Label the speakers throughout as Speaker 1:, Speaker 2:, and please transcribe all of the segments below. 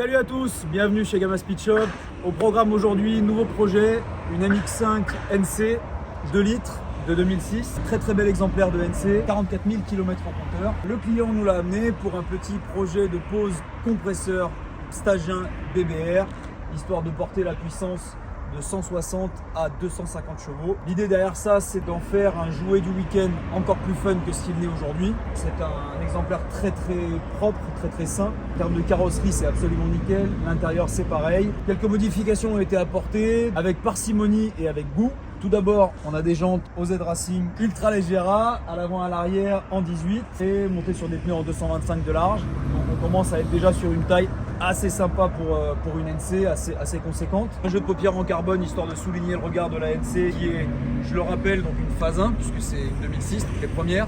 Speaker 1: Salut à tous, bienvenue chez Gamma Speed Shop. Au programme aujourd'hui, nouveau projet, une MX5 NC 2 litres de 2006. Très bel exemplaire de NC, 44 000 km en compteur. Le client nous l'a amené pour un petit projet de pose compresseur Stagin BBR, histoire de porter la puissance de 160 à 250 chevaux. L'idée derrière ça, c'est d'en faire un jouet du week-end encore plus fun que ce qu'il n'est aujourd'hui. C'est un exemplaire très propre, très sain. En termes de carrosserie, c'est absolument nickel. L'intérieur, c'est pareil. Quelques modifications ont été apportées avec parcimonie et avec goût. Tout d'abord, on a des jantes OZ Racing Ultra Leggera, à l'avant et à l'arrière en 18 et montées sur des pneus en 225 de large. Donc on commence à être déjà sur une taille assez sympa pour une NC, assez conséquente. Un jeu de paupières en carbone, histoire de souligner le regard de la NC qui est, je le rappelle, donc une phase 1, puisque c'est une 2006, les premières.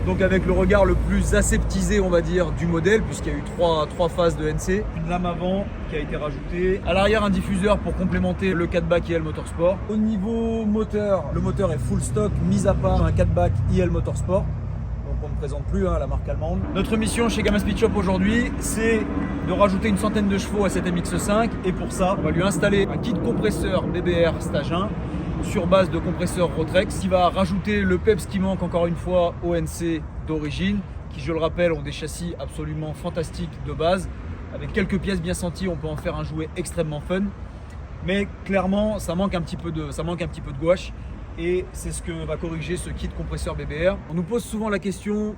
Speaker 1: Donc avec le regard le plus aseptisé, on va dire, du modèle, puisqu'il y a eu trois phases de NC. Une lame avant qui a été rajoutée. À l'arrière, un diffuseur pour complémenter le 4-back IL Motorsport. Au niveau moteur, le moteur est full stock, mis à part un 4-back IL Motorsport. Donc on ne présente plus la marque allemande. Notre mission chez Gamma Speed Shop aujourd'hui, c'est de rajouter une centaine de chevaux à cette MX5. Et pour ça, on va lui installer un kit compresseur BBR Stagin sur base de compresseur Rotrex qui va rajouter le peps qui manque encore une fois au NC d'origine, qui, je le rappelle, ont des châssis absolument fantastiques de base. Avec quelques pièces bien senties, on peut en faire un jouet extrêmement fun. Mais clairement, ça manque un petit peu de gouache. Et c'est ce que va corriger ce kit compresseur BBR. On nous pose souvent la question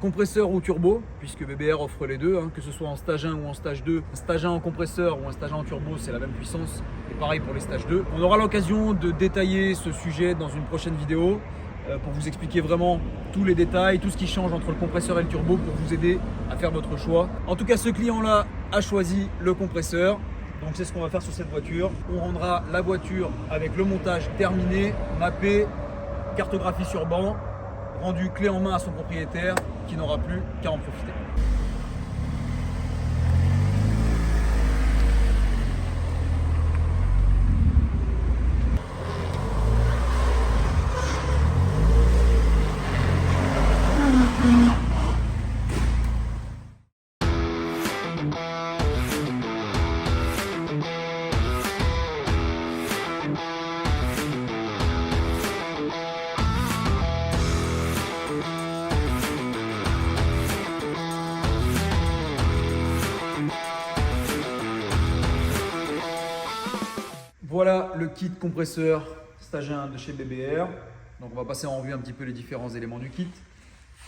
Speaker 1: compresseur ou turbo, puisque BBR offre les deux, que ce soit en stage 1 ou en stage 2. Un stage 1 en compresseur ou un stage 1 en turbo, c'est la même puissance. Et pareil pour les stages 2. On aura l'occasion de détailler ce sujet dans une prochaine vidéo pour vous expliquer vraiment tous les détails, tout ce qui change entre le compresseur et le turbo pour vous aider à faire votre choix. En tout cas, ce client-là a choisi le compresseur. Donc c'est ce qu'on va faire sur cette voiture. On rendra la voiture avec le montage terminé, mappé, cartographie sur banc, rendu clé en main à son propriétaire qui n'aura plus qu'à en profiter. Voilà le kit compresseur Stagin de chez BBR. Donc on va passer en revue un petit peu les différents éléments du kit.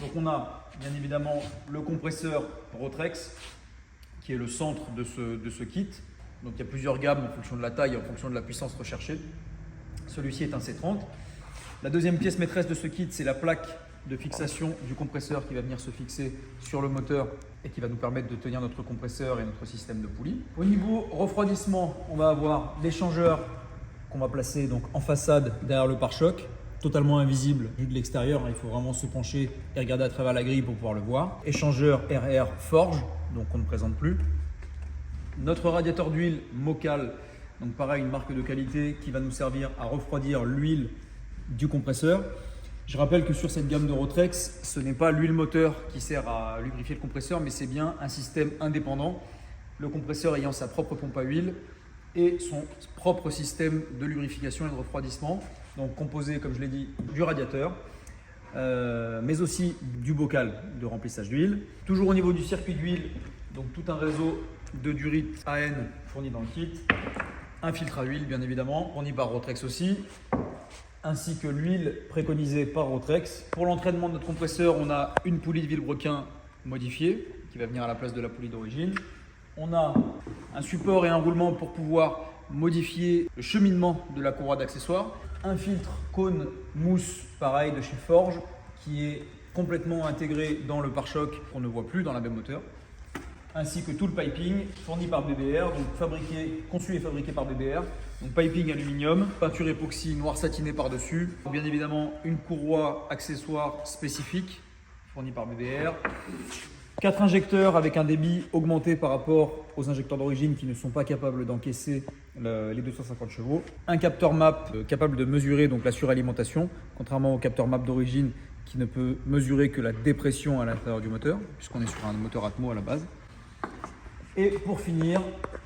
Speaker 1: Donc on a bien évidemment le compresseur Rotrex qui est le centre de ce kit. Donc il y a plusieurs gammes en fonction de la taille et en fonction de la puissance recherchée. Celui-ci est un C30. La deuxième pièce maîtresse de ce kit, c'est la plaque de fixation du compresseur qui va venir se fixer sur le moteur et qui va nous permettre de tenir notre compresseur et notre système de poulie. Au niveau refroidissement, on va avoir l'échangeur qu'on va placer donc en façade derrière le pare-choc, totalement invisible vu de l'extérieur. Il faut vraiment se pencher et regarder à travers la grille pour pouvoir le voir. Échangeur RR Forge, donc on ne présente plus. Notre radiateur d'huile Mocal, donc pareil, une marque de qualité qui va nous servir à refroidir l'huile du compresseur. Je rappelle que sur cette gamme de Rotrex, ce n'est pas l'huile moteur qui sert à lubrifier le compresseur, mais c'est bien un système indépendant. Le compresseur ayant sa propre pompe à huile et son propre système de lubrification et de refroidissement, donc composé, comme je l'ai dit, du radiateur, mais aussi du bocal de remplissage d'huile. Toujours au niveau du circuit d'huile, donc tout un réseau de durite AN fourni dans le kit, un filtre à huile bien évidemment, fourni par Rotrex aussi, ainsi que l'huile préconisée par Rotrex. Pour l'entraînement de notre compresseur, on a une poulie de vilebrequin modifiée qui va venir à la place de la poulie d'origine. On a un support et un roulement pour pouvoir modifier le cheminement de la courroie d'accessoires. Un filtre cône mousse, pareil, de chez Forge, qui est complètement intégré dans le pare-choc qu'on ne voit plus dans la même hauteur. Ainsi que tout le piping fourni par BBR, donc conçu et fabriqué par BBR. Donc piping aluminium, peinture époxy noir satiné par-dessus. Bien évidemment une courroie accessoire spécifique fournie par BBR. 4 injecteurs avec un débit augmenté par rapport aux injecteurs d'origine qui ne sont pas capables d'encaisser les 250 chevaux. Un capteur MAP capable de mesurer donc la suralimentation, contrairement au capteur MAP d'origine qui ne peut mesurer que la dépression à l'intérieur du moteur, puisqu'on est sur un moteur Atmo à la base. Et pour finir,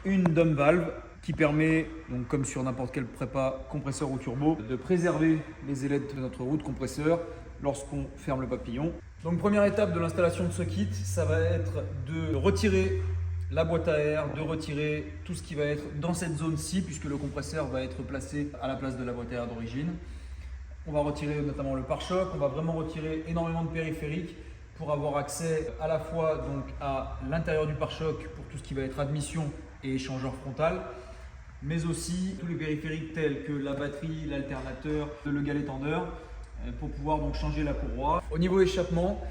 Speaker 1: une dump valve qui permet, donc comme sur n'importe quel prépa compresseur ou turbo, de préserver les ailettes de notre roue de compresseur lorsqu'on ferme le papillon. Donc première étape de l'installation de ce kit, ça va être de retirer la boîte à air, de retirer tout ce qui va être dans cette zone-ci, puisque le compresseur va être placé à la place de la boîte à air d'origine. On va retirer notamment le pare-choc, on va vraiment retirer énormément de périphériques pour avoir accès à la fois donc à l'intérieur du pare-choc pour tout ce qui va être admission et échangeur frontal, mais aussi tous les périphériques tels que la batterie, l'alternateur, le galet tendeur, pour pouvoir donc changer la courroie. Au niveau échappement,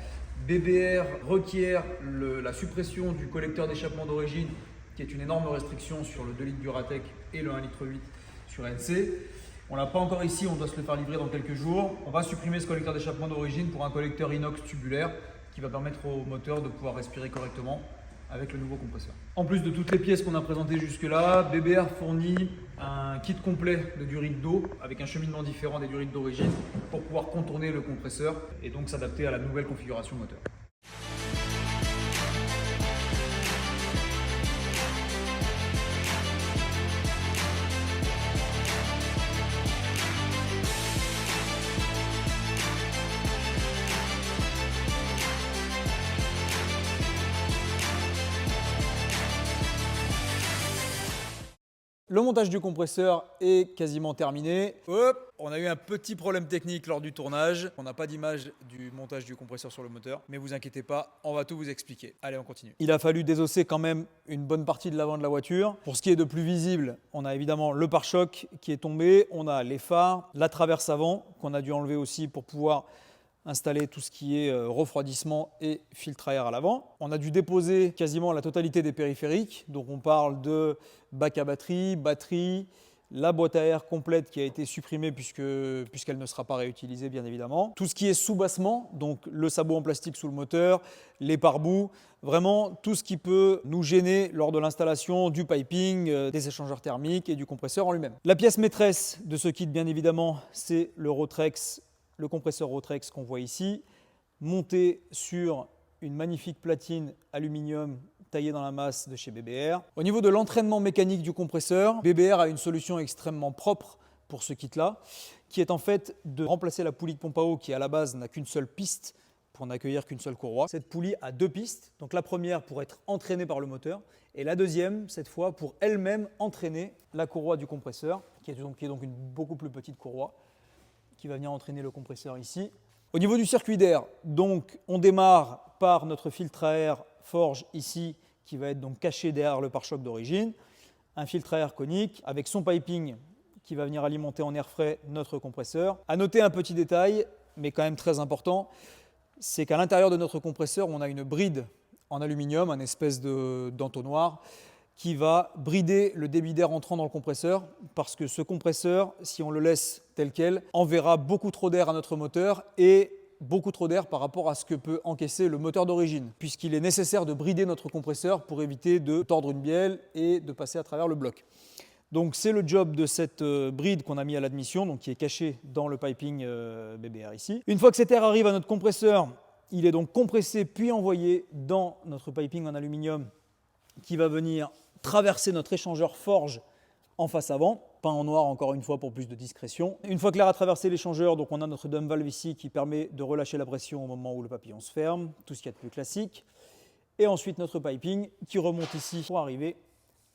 Speaker 1: BBR requiert la suppression du collecteur d'échappement d'origine, qui est une énorme restriction sur le 2 litres Duratec et le 1,8 litre sur NC. On ne l'a pas encore ici, on doit se le faire livrer dans quelques jours. On va supprimer ce collecteur d'échappement d'origine pour un collecteur inox tubulaire qui va permettre au moteur de pouvoir respirer correctement avec le nouveau compresseur. En plus de toutes les pièces qu'on a présentées jusque-là, BBR fournit un kit complet de durite d'eau avec un cheminement différent des durites d'origine pour pouvoir contourner le compresseur et donc s'adapter à la nouvelle configuration moteur. Le montage du compresseur est quasiment terminé. Hop, on a eu un petit problème technique lors du tournage. On n'a pas d'image du montage du compresseur sur le moteur, mais vous inquiétez pas, on va tout vous expliquer. Allez, on continue. Il a fallu désosser quand même une bonne partie de l'avant de la voiture. Pour ce qui est de plus visible, on a évidemment le pare-choc qui est tombé, on a les phares, la traverse avant qu'on a dû enlever aussi pour pouvoir installer tout ce qui est refroidissement et filtre à air à l'avant. On a dû déposer quasiment la totalité des périphériques, donc on parle de bac à batterie, la boîte à air complète qui a été supprimée puisqu'elle ne sera pas réutilisée bien évidemment. Tout ce qui est sous-bassement, donc le sabot en plastique sous le moteur, les pare-boues, vraiment tout ce qui peut nous gêner lors de l'installation du piping, des échangeurs thermiques et du compresseur en lui-même. La pièce maîtresse de ce kit bien évidemment, c'est le compresseur Rotrex qu'on voit ici, monté sur une magnifique platine aluminium taillée dans la masse de chez BBR. Au niveau de l'entraînement mécanique du compresseur, BBR a une solution extrêmement propre pour ce kit-là, qui est en fait de remplacer la poulie de pompe à eau qui à la base n'a qu'une seule piste pour n'accueillir qu'une seule courroie. Cette poulie a deux pistes, donc la première pour être entraînée par le moteur et la deuxième, cette fois, pour elle-même entraîner la courroie du compresseur, qui est donc une beaucoup plus petite courroie, qui va venir entraîner le compresseur ici. Au niveau du circuit d'air, donc on démarre par notre filtre à air Forge ici, qui va être donc caché derrière le pare-choc d'origine. Un filtre à air conique avec son piping qui va venir alimenter en air frais notre compresseur. À noter un petit détail, mais quand même très important, c'est qu'à l'intérieur de notre compresseur, on a une bride en aluminium, un espèce d'entonnoir, qui va brider le débit d'air entrant dans le compresseur parce que ce compresseur, si on le laisse tel quel, enverra beaucoup trop d'air à notre moteur et beaucoup trop d'air par rapport à ce que peut encaisser le moteur d'origine, puisqu'il est nécessaire de brider notre compresseur pour éviter de tordre une bielle et de passer à travers le bloc. Donc c'est le job de cette bride qu'on a mis à l'admission, donc qui est cachée dans le piping BBR ici. Une fois que cet air arrive à notre compresseur, il est donc compressé puis envoyé dans notre piping en aluminium qui va venir traverser notre échangeur Forge en face avant, peint en noir encore une fois pour plus de discrétion. Une fois que l'air a traversé l'échangeur, donc on a notre dump valve ici qui permet de relâcher la pression au moment où le papillon se ferme, tout ce qu'il y a de plus classique. Et ensuite notre piping qui remonte ici pour arriver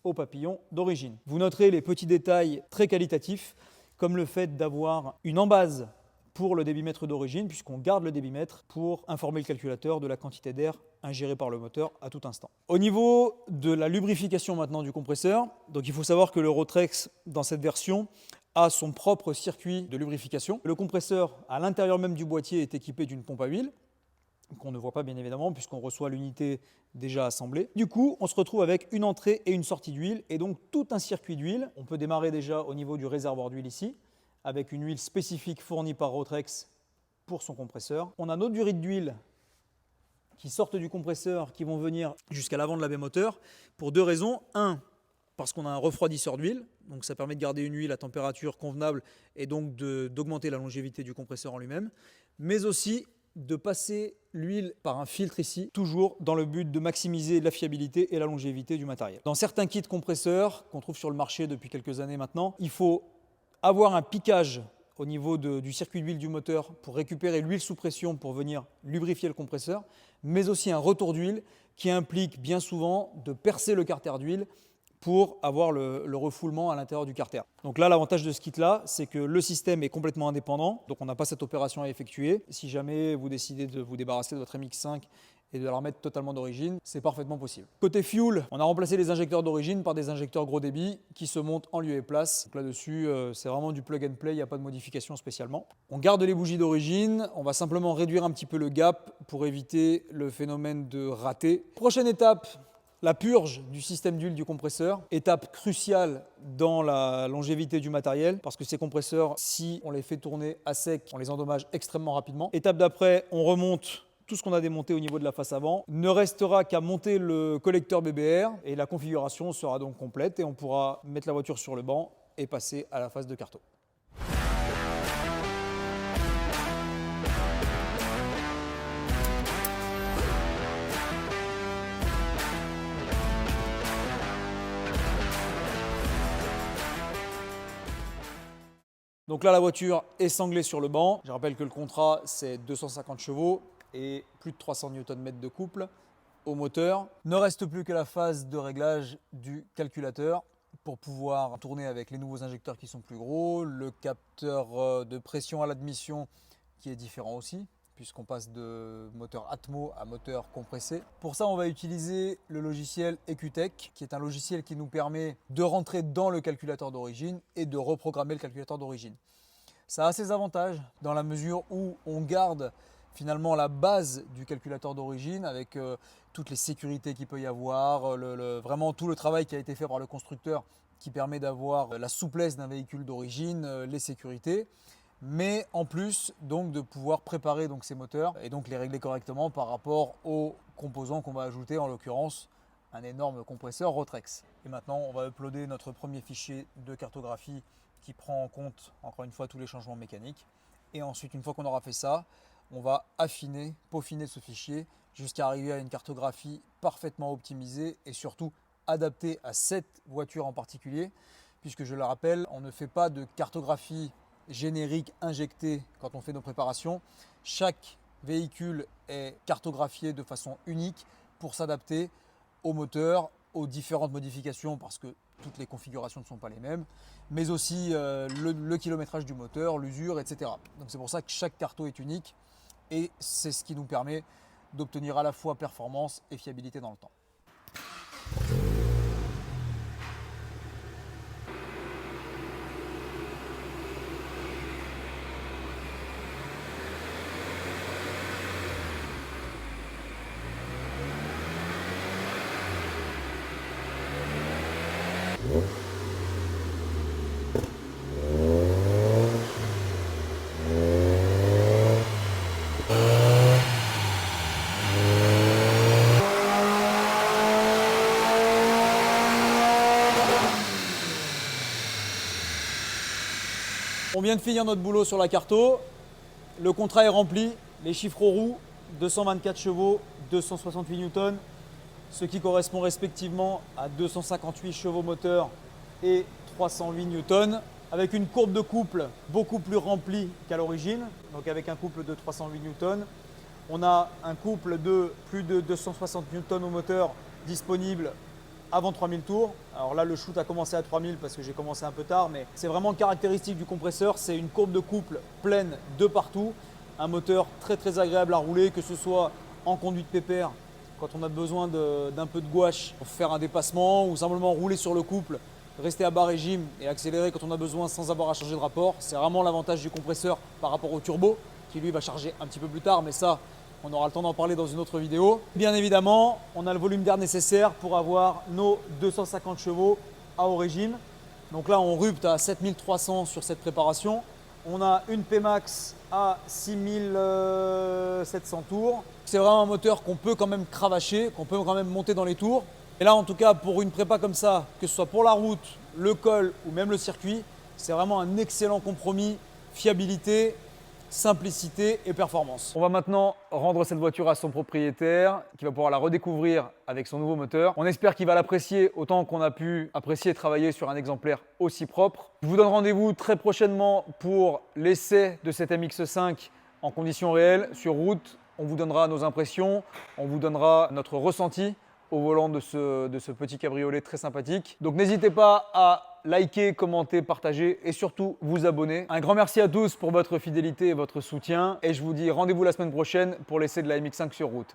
Speaker 1: au papillon d'origine. Vous noterez les petits détails très qualitatifs, comme le fait d'avoir une embase pour le débitmètre d'origine, puisqu'on garde le débitmètre pour informer le calculateur de la quantité d'air ingérée par le moteur à tout instant. Au niveau de la lubrification maintenant du compresseur, donc il faut savoir que le Rotrex, dans cette version, a son propre circuit de lubrification. Le compresseur, à l'intérieur même du boîtier, est équipé d'une pompe à huile, qu'on ne voit pas bien évidemment, puisqu'on reçoit l'unité déjà assemblée. Du coup, on se retrouve avec une entrée et une sortie d'huile, et donc tout un circuit d'huile. On peut démarrer déjà au niveau du réservoir d'huile ici, avec une huile spécifique fournie par Rotrex pour son compresseur. On a nos durites d'huile qui sortent du compresseur, qui vont venir jusqu'à l'avant de la baie moteur, pour deux raisons. Un, parce qu'on a un refroidisseur d'huile, donc ça permet de garder une huile à température convenable et donc d'augmenter la longévité du compresseur en lui-même, mais aussi de passer l'huile par un filtre ici, toujours dans le but de maximiser la fiabilité et la longévité du matériel. Dans certains kits compresseurs qu'on trouve sur le marché depuis quelques années maintenant, il faut avoir un piquage au niveau du circuit d'huile du moteur pour récupérer l'huile sous pression pour venir lubrifier le compresseur, mais aussi un retour d'huile qui implique bien souvent de percer le carter d'huile pour avoir le refoulement à l'intérieur du carter. Donc là, l'avantage de ce kit-là, c'est que le système est complètement indépendant, donc on n'a pas cette opération à effectuer. Si jamais vous décidez de vous débarrasser de votre MX5 et de la remettre totalement d'origine, c'est parfaitement possible. Côté fuel, on a remplacé les injecteurs d'origine par des injecteurs gros débit qui se montent en lieu et place. Donc là-dessus, c'est vraiment du plug and play, il n'y a pas de modification spécialement. On garde les bougies d'origine, on va simplement réduire un petit peu le gap pour éviter le phénomène de raté. Prochaine étape, la purge du système d'huile du compresseur, étape cruciale dans la longévité du matériel parce que ces compresseurs, si on les fait tourner à sec, on les endommage extrêmement rapidement. Étape d'après, on remonte tout ce qu'on a démonté au niveau de la face avant. Ne restera qu'à monter le collecteur BBR et la configuration sera donc complète et on pourra mettre la voiture sur le banc et passer à la phase de carto. Donc là, la voiture est sanglée sur le banc. Je rappelle que le contrat, c'est 250 chevaux et plus de 300 Nm de couple au moteur. Ne reste plus que la phase de réglage du calculateur pour pouvoir tourner avec les nouveaux injecteurs qui sont plus gros, le capteur de pression à l'admission qui est différent aussi, puisqu'on passe de moteur Atmo à moteur compressé. Pour ça, on va utiliser le logiciel EQTech, qui est un logiciel qui nous permet de rentrer dans le calculateur d'origine et de reprogrammer le calculateur d'origine. Ça a ses avantages dans la mesure où on garde finalement la base du calculateur d'origine avec toutes les sécurités qu'il peut y avoir, vraiment tout le travail qui a été fait par le constructeur qui permet d'avoir la souplesse d'un véhicule d'origine, les sécurités. Mais en plus donc de pouvoir préparer donc ces moteurs et donc les régler correctement par rapport aux composants qu'on va ajouter, en l'occurrence un énorme compresseur Rotrex. Et maintenant on va uploader notre premier fichier de cartographie qui prend en compte encore une fois tous les changements mécaniques. Et ensuite, une fois qu'on aura fait ça, on va affiner, peaufiner ce fichier jusqu'à arriver à une cartographie parfaitement optimisée et surtout adaptée à cette voiture en particulier, puisque je le rappelle, on ne fait pas de cartographie générique injectée quand on fait nos préparations. Chaque véhicule est cartographié de façon unique pour s'adapter au moteur, aux différentes modifications parce que toutes les configurations ne sont pas les mêmes, mais aussi le kilométrage du moteur, l'usure, etc. Donc c'est pour ça que chaque carto est unique et c'est ce qui nous permet d'obtenir à la fois performance et fiabilité dans le temps. On vient de finir notre boulot sur la carto, le contrat est rempli, les chiffres aux roues, 224 chevaux, 268 newtons, ce qui correspond respectivement à 258 chevaux moteur et 308 newtons, avec une courbe de couple beaucoup plus remplie qu'à l'origine, donc avec un couple de 308 newtons. On a un couple de plus de 260 newtons au moteur disponible avant 3000 tours. Alors là, le shoot a commencé à 3000 parce que j'ai commencé un peu tard, mais c'est vraiment caractéristique du compresseur. C'est une courbe de couple pleine de partout. Un moteur très très agréable à rouler, que ce soit en conduite pépère, quand on a besoin d'un peu de gouache pour faire un dépassement ou simplement rouler sur le couple, rester à bas régime et accélérer quand on a besoin sans avoir à changer de rapport. C'est vraiment l'avantage du compresseur par rapport au turbo, qui lui va charger un petit peu plus tard, mais ça, on aura le temps d'en parler dans une autre vidéo. Bien évidemment, on a le volume d'air nécessaire pour avoir nos 250 chevaux à haut régime. Donc là, on rupte à 7300 sur cette préparation. On a une Pmax à 6700 tours. C'est vraiment un moteur qu'on peut quand même cravacher, qu'on peut quand même monter dans les tours. Et là, en tout cas, pour une prépa comme ça, que ce soit pour la route, le col ou même le circuit, c'est vraiment un excellent compromis fiabilité simplicité et performance. On va maintenant rendre cette voiture à son propriétaire qui va pouvoir la redécouvrir avec son nouveau moteur. On espère qu'il va l'apprécier autant qu'on a pu apprécier et travailler sur un exemplaire aussi propre. Je vous donne rendez-vous très prochainement pour l'essai de cette MX5 en conditions réelles sur route. On vous donnera nos impressions, on vous donnera notre ressenti au volant de ce petit cabriolet très sympathique. Donc n'hésitez pas à liker, commenter, partager et surtout vous abonner. Un grand merci à tous pour votre fidélité et votre soutien. Et je vous dis rendez-vous la semaine prochaine pour l'essai de la MX5 sur route.